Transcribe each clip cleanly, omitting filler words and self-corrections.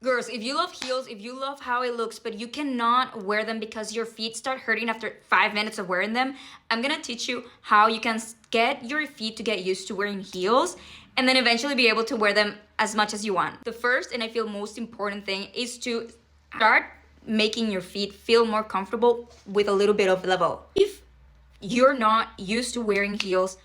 Girls, if you love heels, if you love how it looks, but you cannot wear them because your feet start hurting after 5 minutes of wearing them, I'm gonna teach you how you can get your feet to get used to wearing heels and then eventually be able to wear them as much as you want. The first and I feel most important thing is to start making your feet feel more comfortable with a little bit of level. If you're not used to wearing heels,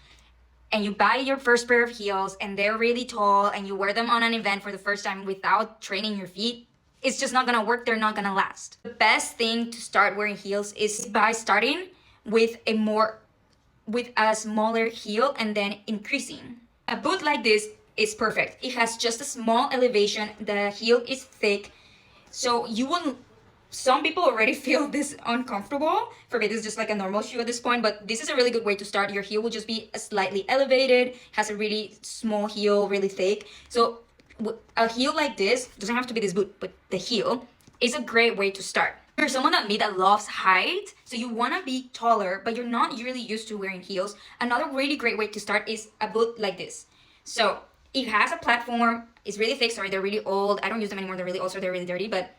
and you buy your first pair of heels and they're really tall and you wear them on an event for the first time without training your feet, it's just not gonna work. They're not gonna last. The best thing to start wearing heels is by starting with a smaller heel and then increasing. A boot like this is perfect. It has just a small elevation. The heel is thick, so you will. Some people already feel this uncomfortable. For me, this is just like a normal shoe at this point, but this is a really good way to start. Your heel will just be slightly elevated, has a really small heel, really thick. So a heel like this, doesn't have to be this boot, but the heel is a great way to start. You're someone like me that loves height, so you want to be taller, but you're not really used to wearing heels. Another really great way to start is a boot like this. So it has a platform, it's really thick, sorry, they're really old. I don't use them anymore, they're really old, so they're really dirty, but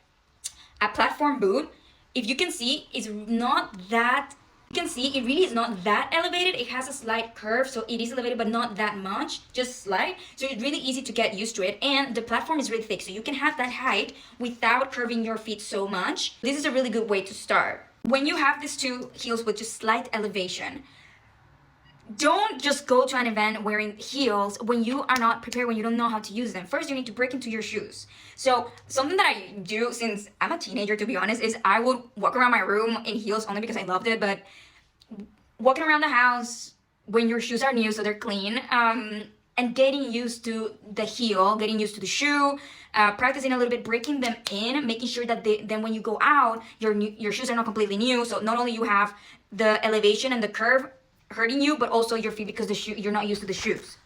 a platform boot, if you can see, is not that, you can see it really is not that elevated. It has a slight curve, so it is elevated, but not that much, just slight. So it's really easy to get used to it. And the platform is really thick, so you can have that height without curving your feet so much. This is a really good way to start. When you have these two heels with just slight elevation, don't just go to an event wearing heels when you are not prepared, when you don't know how to use them. First, you need to break into your shoes. So something that I do since I'm a teenager, to be honest, is I would walk around my room in heels only because I loved it. But walking around the house when your shoes are new, so they're clean, and getting used to the heel, getting used to the shoe, practicing a little bit, breaking them in, making sure that then when you go out, your shoes are not completely new. So not only you have the elevation and the curve hurting you, but also your feet because you're not used to the shoes.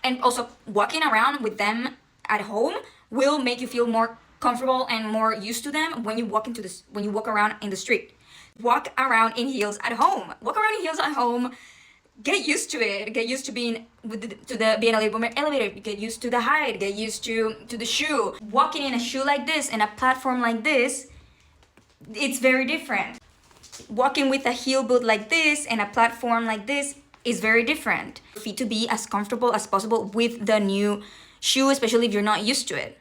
And also walking around with them at home will make you feel more comfortable and more used to them when you walk around in the street. Walk around in heels at home. Walk around in heels at home. Get used to it. Get used to being being a little bit more elevated. Get used to the height. Get used to the shoe. Walking in a shoe like this and a platform like this, it's very different. Walking with a heel boot like this and a platform like this is very different. Feet to be as comfortable as possible with the new shoe, especially if you're not used to it.